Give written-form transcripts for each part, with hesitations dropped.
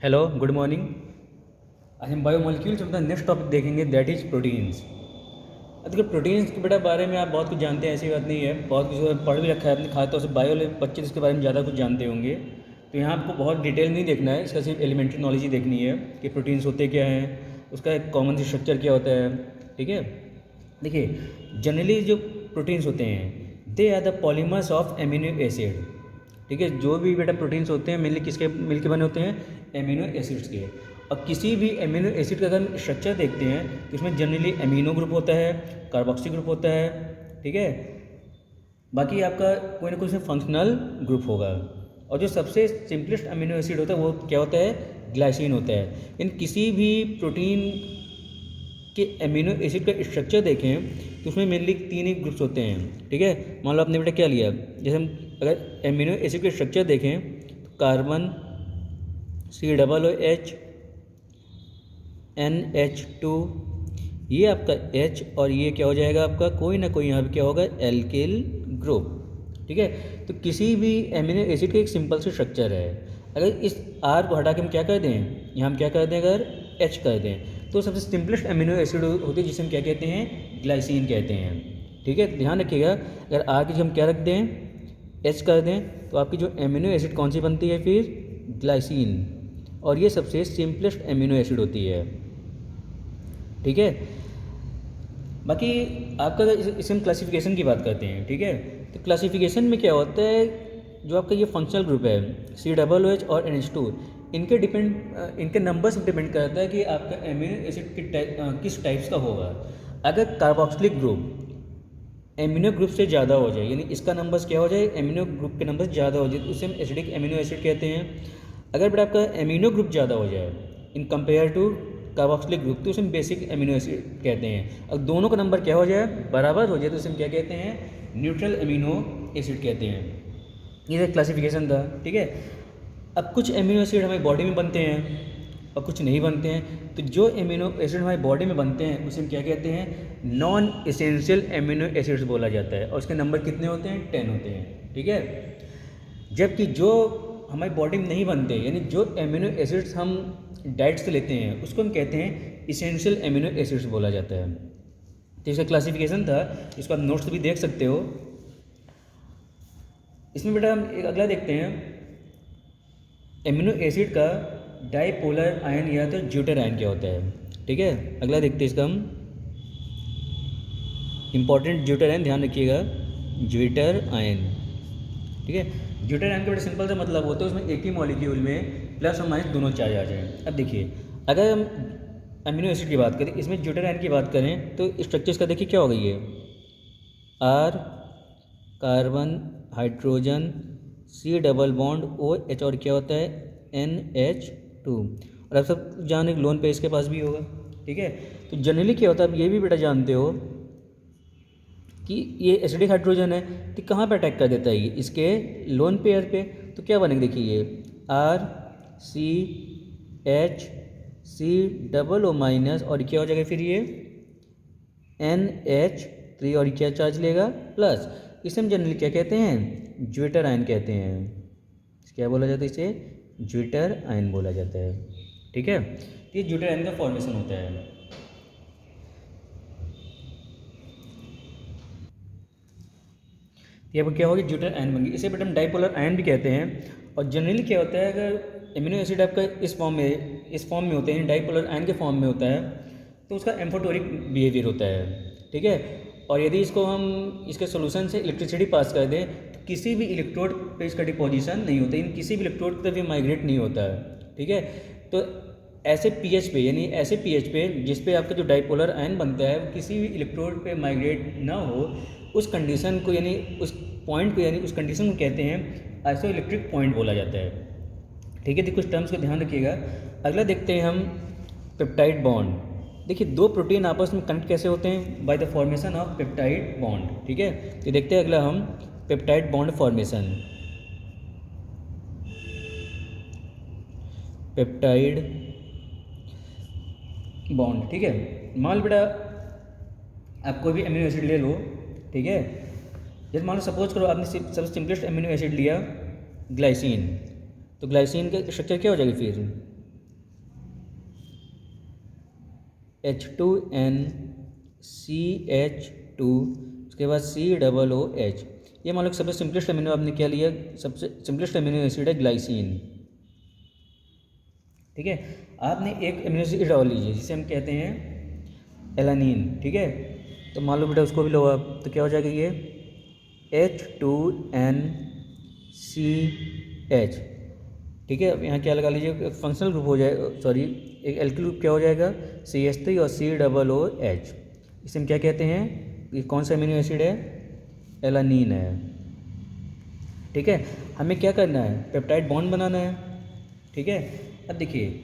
Hello good morning. आज हम biomolecules अपना नेक्स्ट टॉपिक देखेंगे, दैट इज़ प्रोटीन्स। अब देखिए प्रोटीन्स के बेटा बारे में आप बहुत कुछ जानते हैं, ऐसी बात नहीं है, बहुत कुछ पढ़ भी रखा है आपने, खासतौर से बायो बच्चे इसके बारे में ज़्यादा कुछ जानते होंगे। तो यहाँ आपको बहुत डिटेल नहीं देखना है, इसका सिर्फ एलिमेंट्री नॉलेज ही देखनी है कि प्रोटीन्स होते क्या हैं, उसका एक कॉमन स्ट्रक्चर क्या होता है। ठीक है, देखिए जनरली जो प्रोटीन्स होते हैं they are the polymers of amino acid. ठीक है, जो भी बेटा प्रोटीन्स होते हैं मेनली किसके मिलके बने होते हैं, एमिनो एसिड्स के। अब किसी भी एमिनो एसिड का अगर हम स्ट्रक्चर देखते हैं तो उसमें जनरली एमिनो ग्रुप होता है, कार्बोक्सी ग्रुप होता है। ठीक है, बाकी आपका कोई ना कोई उसमें फंक्शनल ग्रुप होगा। और जो सबसे सिंपलेस्ट अमीनो एसिड होता है वो क्या होता है, ग्लाइसिन होता है। इन किसी भी प्रोटीन के अमीनो एसिड का स्ट्रक्चर देखें तो उसमें मेनली तीन ही ग्रुप्स होते हैं। ठीक है, मान लो आपने बेटा क्या लिया, जैसे हम अगर अमीनो एसिड के स्ट्रक्चर देखें तो कार्बन, COOH, NH2, ये आपका H, और ये क्या हो जाएगा आपका कोई ना कोई यहाँ पे क्या होगा, एल्किल ग्रुप। ठीक है, तो किसी भी एमिनो एसिड का एक सिंपल सा स्ट्रक्चर है। अगर इस R को हटा के हम क्या कर दें, यहाँ हम क्या कर दें, अगर H कर दें तो सबसे सिंपलेस्ट एमिनो एसिड होती है जिसे हम क्या कहते हैं, ग्लाइसिन कहते हैं। ठीक है, ध्यान रखिएगा, अगर R की जगह हम क्या रख दें, H कर दें तो आपकी जो एमिनो एसिड कौन सी बनती है फिर, ग्लाइसिन, और ये सबसे सिंपलेस्ट एमिनो एसिड होती है। ठीक है, बाकी आपका इसे हम क्लासिफिकेशन की बात करते हैं। ठीक है, तो क्लासिफिकेशन में क्या होता है, जो आपका ये फंक्शनल ग्रुप है COOH और NH2, इनके नंबर्स पर डिपेंड करता है कि आपका एमिनो एसिड किस टाइप्स का होगा। अगर कार्बोक्सिलिक ग्रुप एमिनो ग्रुप से ज़्यादा हो जाए, यानी इसका नंबर्स क्या हो जाए, एमिनो ग्रुप के नंबर्स ज़्यादा हो जाए, तो उसे हम एसिडिक एमिनो एसिड कहते हैं। अगर बेटा आपका एमिनो ग्रुप ज़्यादा हो जाए in compare to carboxylic group तो उसे हम बेसिक एमिनो एसिड कहते हैं। अब दोनों का नंबर क्या हो जाए, बराबर हो जाए, तो उसे हम क्या कहते हैं, न्यूट्रल एमिनो एसिड कहते हैं। ये क्लासिफिकेशन था। ठीक है, अब कुछ एमिनो एसिड हमारी बॉडी में बनते हैं और कुछ नहीं बनते हैं। तो जो एमिनो एसिड हमारी बॉडी में बनते हैं उसे हम क्या कहते हैं, नॉन एसेंशियल एमिनो एसिड्स बोला जाता है, और उसके नंबर कितने होते हैं, 10 होते हैं। ठीक है, जबकि जो हमारी बॉडी में नहीं बनते, यानी जो एमिनो एसिड्स हम डाइट से लेते हैं उसको हम कहते हैं इसेंशियल एमिनो एसिड्स बोला जाता है। तो इसका क्लासिफिकेशन था, इसको आप नोट्स भी देख सकते हो। इसमें बेटा हम एक अगला देखते हैं, एमिनो एसिड का डाईपोलर आयन या तो ज्यूटर आयन क्या होता है। ठीक है, अगला देखते हैं इसका हम, इंपॉर्टेंट ज्यूटर आयन, ध्यान रखिएगा, ज्यूटर आयन। ठीक है, ज्यूटर आयन का बड़ा सिंपल सा मतलब होता है उसमें एक ही मॉलिक्यूल में प्लस और माइनस दोनों चार्ज आ जाए। अब देखिए अगर हम अमीनो एसिड की बात करें, इसमें ज्यूटर आयन की बात करें तो स्ट्रक्चर्स का देखिए क्या हो गई है, R, carbon, hydrogen, C double bond OH, और क्या होता है, NH2। और आप सब जाने लोन पे इसके पास भी होगा। ठीक है, तो जनरली क्या होता है, आप ये भी बेटा जानते हो कि ये एसिडिक हाइड्रोजन है तो कहाँ पे अटैक कर देता है, ये इसके लोन पेयर पे। तो क्या बनेगा, देखिए ये RCH, C double O minus, और क्या हो जाएगा फिर ये NH3, और क्या चार्ज लेगा, प्लस। इसे हम जनरली क्या कहते हैं, ज्यूटर आयन कहते हैं। क्या बोला जाता है, इसे ज्यूटर आयन बोला जाता है। ठीक है, तो ये ज्यूटर आयन का फॉर्मेशन होता है। ये क्या होगी, ज्यूटर आयन बन गई, इसे बेटा हम डाईपोलर आयन भी कहते हैं। और जनरली क्या होता है, अगर एमिनो एसिड आपका इस फॉर्म में होते हैं, डाईपोलर आयन के फॉर्म में होता है, तो उसका एम्फोटोरिक बिहेवियर होता है। ठीक है, और यदि इसको हम इसके सोल्यूशन से इलेक्ट्रिसिटी पास कर दें तो किसी भी इलेक्ट्रोड पे इसका डिपोजिशन नहीं होता, इन किसी भी इलेक्ट्रोड पर भी माइग्रेट नहीं होता है। ठीक है, तो ऐसे पीएच पे, यानी ऐसे पीएच पे जिस पे आपका जो डाईपोलर आयन बनता है वो किसी भी इलेक्ट्रोड पे माइग्रेट ना हो, उस कंडीशन को, यानी उस पॉइंट को, यानी उस कंडीशन को कहते हैं आइसोइलेक्ट्रिक पॉइंट बोला जाता है। ठीक है, तो कुछ टर्म्स को ध्यान रखिएगा। अगला देखते हैं हम, पेप्टाइड बॉन्ड। देखिए दो प्रोटीन आपस में कनेक्ट कैसे होते हैं, by the formation of peptide bond. ठीक है, तो देखते हैं अगला हम, peptide bond formation. Peptide bond, ठीक है, मान लो बेटा आप कोई भी अमीनो एसिड ले लो। ठीक है, जैसे मान लो सपोज करो आपने सबसे सिंपलेस्ट अमीनो एसिड लिया, ग्लाइसिन, तो ग्लाइसिन का स्ट्रक्चर क्या हो जाएगा फिर, H2NCH2, उसके बाद COOH। ये मान लो सबसे सिंपलेस्ट अमीनो आपने क्या लिया, सबसे सिंपलेस्ट अमीनो एसिड है ग्लाइसिन। ठीक है, आपने एक अमीनो एसिड और लीजिए जिसे हम कहते हैं एलानिन। ठीक है, तो मान लो बेटा उसको भी लो आप, तो क्या हो जाएगा ये H2NCH। ठीक है, अब यहाँ क्या लगा लीजिए, एक फंक्शनल ग्रुप हो जाए, सॉरी एक एल्किल ग्रुप क्या हो जाएगा CH3 और COOH। इसे हम क्या कहते हैं, ये कौन सा अमीनो एसिड है, एलानिन है। ठीक है, हमें क्या करना है, पेप्टाइड बॉन्ड बनाना है। ठीक है, अब देखिए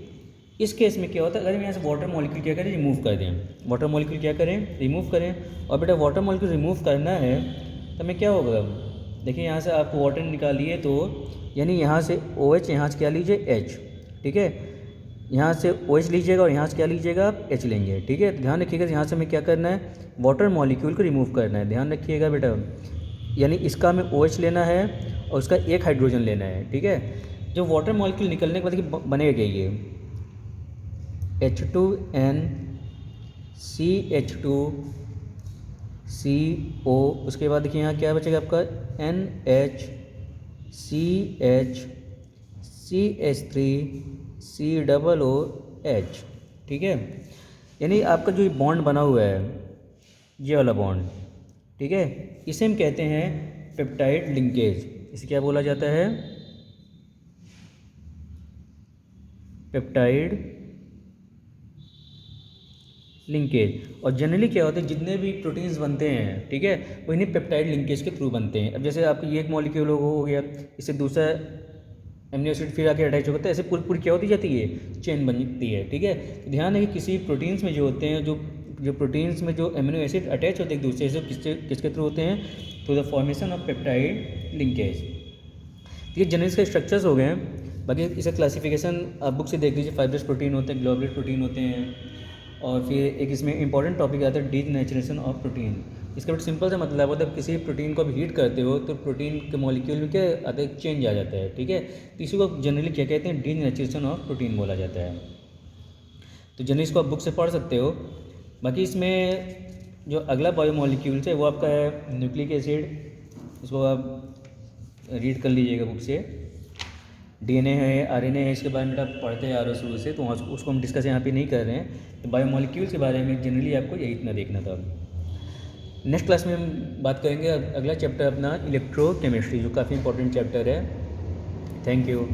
इस केस में क्या होता है, अगर हम यहाँ से वाटर मॉलिक्यूल क्या करें, रिमूव कर दें, वाटर मॉलिक्यूल क्या करें, रिमूव करें। और बेटा वाटर मॉलिक्यूल रिमूव करना है तो हमें क्या होगा, देखिए यहाँ से आपको वाटर निकालिए तो यानी यहाँ से OH, यहाँ से क्या लीजिए H। ठीक है, यहाँ से OH लीजिएगा और यहाँ से क्या लीजिएगा आप H लेंगे। ठीक है, ध्यान रखिएगा यहाँ से हमें क्या करना है, वाटर मॉलिक्यूल को रिमूव करना है, ध्यान रखिएगा बेटा। यानी इसका हमें OH लेना है और उसका एक हाइड्रोजन लेना है। ठीक है, जो वाटर मॉलिक्यूल निकलने के बाद बनेगा ये H2NCH2CO, उसके बाद देखिए यहाँ क्या बचेगा आपका NHCH3COOH। ठीक है, यानी आपका जो बॉन्ड बना हुआ है ये वाला बॉन्ड, ठीक है, इसे हम कहते हैं पेप्टाइड लिंकेज। इसे क्या बोला जाता है, पेप्टाइड लिंकेज। और जनरली क्या होता है, जितने भी प्रोटीन्स बनते हैं, ठीक है, वो इन्हीं पेप्टाइड लिंकेज के थ्रू बनते हैं। अब जैसे आपकी एक मॉलिक्यूल हो गया, इससे दूसरा एमिनो एसिड फिर आके अटैच होता है, ऐसे पूरी पूरी क्या होती जाती है, चेन बनती है। ठीक है, तो ध्यान है कि किसी प्रोटीन्स में जो होते हैं, जो प्रोटीन्स में जो एमिनो एसिड अटैच होते हैं एक दूसरे से, किसके थ्रू होते हैं, through the formation of peptide linkage. ये जनरली इसके स्ट्रक्चर्स हो गए हैं। बाकी इसे क्लासिफिकेशन आप बुक से देख लीजिए, फाइब्रस प्रोटीन होते हैं, ग्लोबुलर प्रोटीन होते हैं, और फिर एक इसमें इंपॉर्टेंट टॉपिक आता है डीनेचुरेशन ऑफ प्रोटीन। इसका बड़ा सिंपल सा मतलब होता है, किसी प्रोटीन को आप हीट करते हो तो प्रोटीन के मॉलिक्यूल में क्या आता है, चेंज आ जाता है। ठीक है, तो इसी को जनरली क्या कहते हैं, डीनेचुरेशन ऑफ प्रोटीन बोला जाता है। तो जनरली इसको आप बुक से पढ़ सकते हो। बाकी इसमें जो अगला बायोमॉलिक्यूल्स है वो आपका है न्यूक्लिक एसिड, इसको आप रीड कर लीजिएगा बुक से। DNA है, RNA है, इसके बारे में आप पढ़ते आ रहे हो शुरू से, तो उसको हम डिस्कस यहाँ पे नहीं कर रहे हैं। तो बायोमॉलिक्यूल्स के बारे में जनरली आपको यही इतना देखना था। नेक्स्ट क्लास में हम बात करेंगे अगला चैप्टर अपना इलेक्ट्रोकेमिस्ट्री, जो काफ़ी इंपॉर्टेंट चैप्टर है। Thank you.